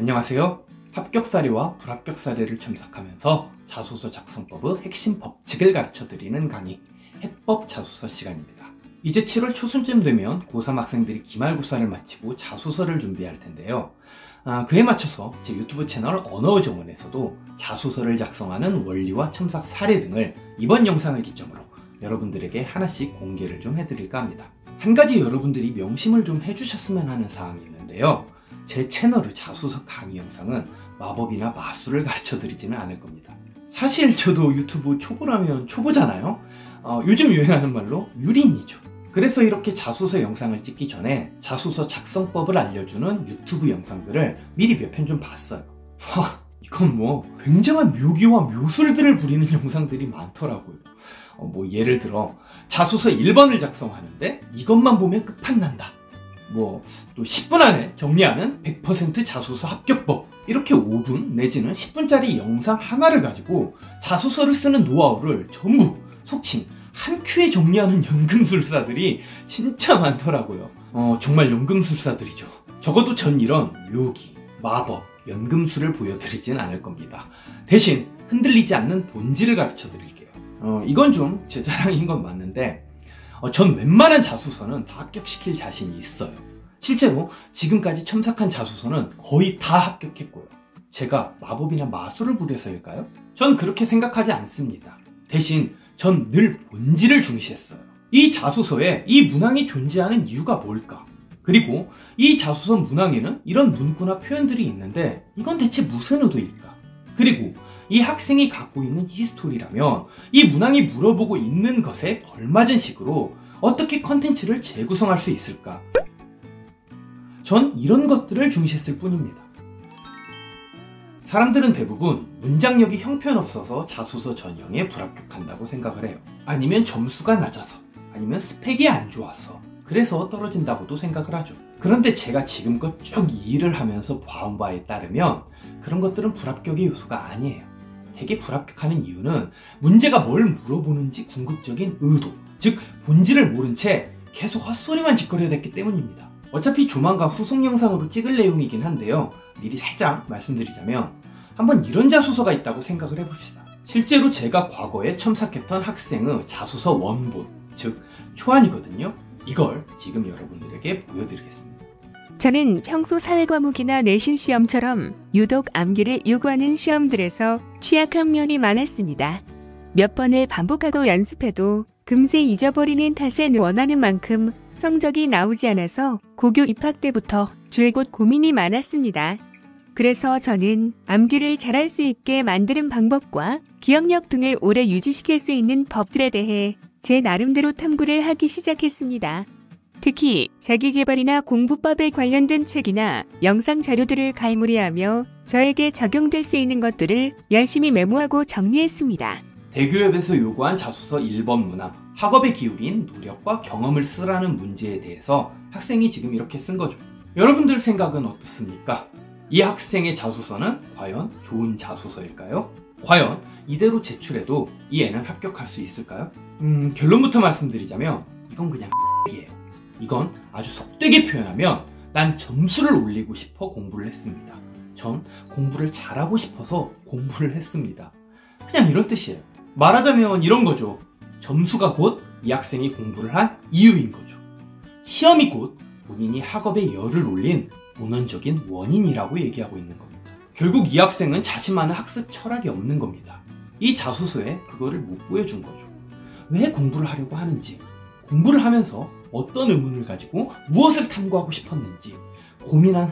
안녕하세요. 합격 사례와 불합격 사례를 첨삭하면서 자소서 작성법의 핵심 법칙을 가르쳐드리는 강의 해법 자소서 시간입니다. 이제 7월 초순쯤 되면 고3 학생들이 기말고사를 마치고 자소서를 준비할 텐데요. 그에 맞춰서 제 유튜브 채널 언어의 정원에서도 자소서를 작성하는 원리와 첨삭 사례 등을 이번 영상을 기점으로 여러분들에게 하나씩 공개를 좀 해드릴까 합니다. 한 가지 여러분들이 명심을 좀 해주셨으면 하는 사항이 있는데요. 제 채널의 자소서 강의 영상은 마법이나 마술을 가르쳐드리지는 않을 겁니다. 사실 저도 유튜브 초보라면 초보잖아요. 요즘 유행하는 말로 유린이죠. 그래서 이렇게 자소서 영상을 찍기 전에 자소서 작성법을 알려주는 유튜브 영상들을 미리 몇 편 좀 봤어요. 이건 뭐 굉장한 묘기와 묘술들을 부리는 영상들이 많더라고요. 예를 들어 자소서 1번을 작성하는데 이것만 보면 끝판난다. 또 10분 안에 정리하는 100% 자소서 합격법. 이렇게 5분 내지는 10분짜리 영상 하나를 가지고 자소서를 쓰는 노하우를 전부 속칭 한 큐에 정리하는 연금술사들이 진짜 많더라고요. 정말 연금술사들이죠. 적어도 전 이런 묘기, 마법, 연금술을 보여드리진 않을 겁니다. 대신 흔들리지 않는 본질을 가르쳐 드릴게요. 이건 좀 제 자랑인 건 맞는데 전 웬만한 자소서는 다 합격시킬 자신이 있어요. 실제로 지금까지 첨삭한 자소서는 거의 다 합격했고요. 제가 마법이나 마술을 부려서일까요? 전 그렇게 생각하지 않습니다. 대신 전 늘 본질을 중시했어요. 이 자소서에 이 문항이 존재하는 이유가 뭘까? 그리고 이 자소서 문항에는 이런 문구나 표현들이 있는데 이건 대체 무슨 의도일까? 그리고 이 학생이 갖고 있는 히스토리라면 이 문항이 물어보고 있는 것에 걸맞은 식으로 어떻게 컨텐츠를 재구성할 수 있을까? 전 이런 것들을 중시했을 뿐입니다. 사람들은 대부분 문장력이 형편없어서 자소서 전형에 불합격한다고 생각을 해요. 아니면 점수가 낮아서, 아니면 스펙이 안 좋아서 그래서 떨어진다고도 생각을 하죠. 그런데 제가 지금껏 쭉 이 일을 하면서 봐온 바에 따르면 그런 것들은 불합격의 요소가 아니에요. 되게 불합격하는 이유는 문제가 뭘 물어보는지 궁극적인 의도, 즉 본질을 모른 채 계속 헛소리만 짓거려댔기 때문입니다. 어차피 조만간 후속 영상으로 찍을 내용이긴 한데요. 미리 살짝 말씀드리자면 한번 이런 자소서가 있다고 생각을 해봅시다. 실제로 제가 과거에 첨삭했던 학생의 자소서 원본, 즉 초안이거든요. 이걸 지금 여러분들에게 보여드리겠습니다. 저는 평소 사회과목이나 내신 시험처럼 유독 암기를 요구하는 시험들에서 취약한 면이 많았습니다. 몇 번을 반복하고 연습해도 금세 잊어버리는 탓에 원하는 만큼 성적이 나오지 않아서 고교 입학 때부터 줄곧 고민이 많았습니다. 그래서 저는 암기를 잘할 수 있게 만드는 방법과 기억력 등을 오래 유지시킬 수 있는 법들에 대해 제 나름대로 탐구를 하기 시작했습니다. 특히 자기계발이나 공부법에 관련된 책이나 영상 자료들을 갈무리하며 저에게 적용될 수 있는 것들을 열심히 메모하고 정리했습니다. 대교협에서 요구한 자소서 1번 문항, 학업에 기울인 노력과 경험을 쓰라는 문제에 대해서 학생이 지금 이렇게 쓴 거죠. 여러분들 생각은 어떻습니까? 이 학생의 자소서는 과연 좋은 자소서일까요? 과연 이대로 제출해도 이 애는 합격할 수 있을까요? 결론부터 말씀드리자면 이건 그냥 이에요. 이건 아주 속되게 표현하면 난 점수를 올리고 싶어 공부를 했습니다. 전 공부를 잘하고 싶어서 공부를 했습니다. 그냥 이런 뜻이에요. 말하자면 이런 거죠. 점수가 곧 이 학생이 공부를 한 이유인 거죠. 시험이 곧 본인이 학업에 열을 올린 본원적인 원인이라고 얘기하고 있는 겁니다. 결국 이 학생은 자신만의 학습 철학이 없는 겁니다. 이 자소서에 그거를 못 보여준 거죠. 왜 공부를 하려고 하는지, 공부를 하면서 어떤 의문을 가지고 무엇을 탐구하고 싶었는지 고민한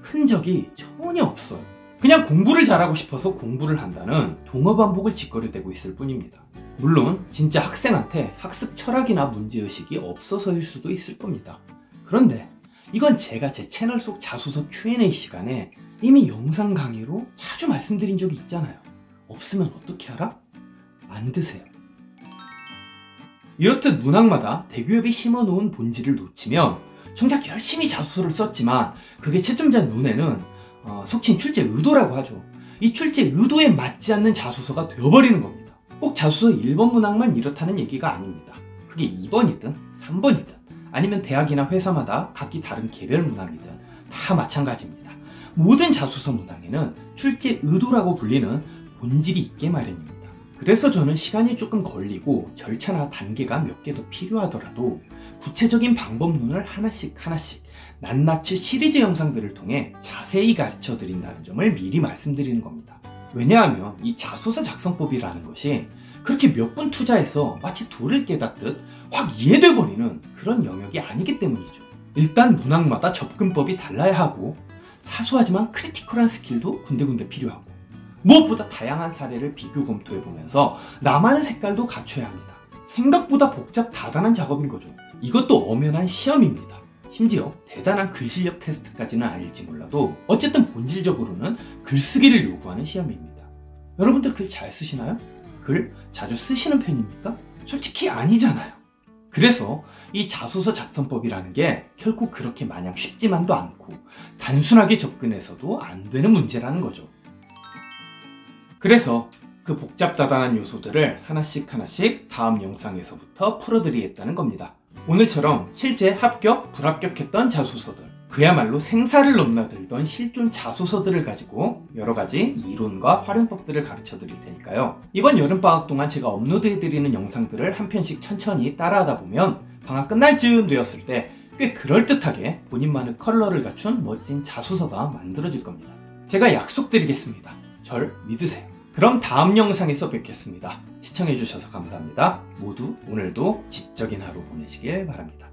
흔적이 전혀 없어요. 그냥 공부를 잘하고 싶어서 공부를 한다는 동어반복을 짓거려대고 있을 뿐입니다. 물론 진짜 학생한테 학습 철학이나 문제의식이 없어서일 수도 있을 겁니다. 그런데 이건 제가 제 채널 속 자소서 Q&A 시간에 이미 영상 강의로 자주 말씀드린 적이 있잖아요. 없으면 어떻게 하라? 만드세요. 이렇듯 문항마다 대교협이 심어놓은 본질을 놓치면 정작 열심히 자소서를 썼지만 그게 채점자 눈에는 속칭 출제 의도라고 하죠. 이 출제 의도에 맞지 않는 자소서가 되어버리는 겁니다. 꼭 자소서 1번 문항만 이렇다는 얘기가 아닙니다. 그게 2번이든 3번이든 아니면 대학이나 회사마다 각기 다른 개별 문항이든 다 마찬가지입니다. 모든 자소서 문항에는 출제 의도라고 불리는 본질이 있게 마련입니다. 그래서 저는 시간이 조금 걸리고 절차나 단계가 몇 개 더 필요하더라도 구체적인 방법론을 하나씩 낱낱이 시리즈 영상들을 통해 자세히 가르쳐 드린다는 점을 미리 말씀드리는 겁니다. 왜냐하면 이 자소서 작성법이라는 것이 그렇게 몇 분 투자해서 마치 돌을 깨닫듯 확 이해돼 버리는 그런 영역이 아니기 때문이죠. 일단 문항마다 접근법이 달라야 하고 사소하지만 크리티컬한 스킬도 군데군데 필요하고 무엇보다 다양한 사례를 비교 검토해보면서 나만의 색깔도 갖춰야 합니다. 생각보다 복잡 다단한 작업인 거죠. 이것도 엄연한 시험입니다. 심지어 대단한 글실력 테스트까지는 아닐지 몰라도 어쨌든 본질적으로는 글쓰기를 요구하는 시험입니다. 여러분들 글 잘 쓰시나요? 글 자주 쓰시는 편입니까? 솔직히 아니잖아요. 그래서 이 자소서 작성법이라는 게 결코 그렇게 마냥 쉽지만도 않고 단순하게 접근해서도 안 되는 문제라는 거죠. 그래서 그 복잡다단한 요소들을 하나씩 다음 영상에서부터 풀어드리겠다는 겁니다. 오늘처럼 실제 합격, 불합격했던 자소서들, 그야말로 생사를 넘나들던 실존 자소서들을 가지고 여러가지 이론과 활용법들을 가르쳐 드릴 테니까요. 이번 여름방학 동안 제가 업로드해드리는 영상들을 한 편씩 천천히 따라하다 보면 방학 끝날 즈음 되었을 때 꽤 그럴듯하게 본인만의 컬러를 갖춘 멋진 자소서가 만들어질 겁니다. 제가 약속드리겠습니다. 절 믿으세요. 그럼 다음 영상에서 뵙겠습니다. 시청해주셔서 감사합니다. 모두 오늘도 지적인 하루 보내시길 바랍니다.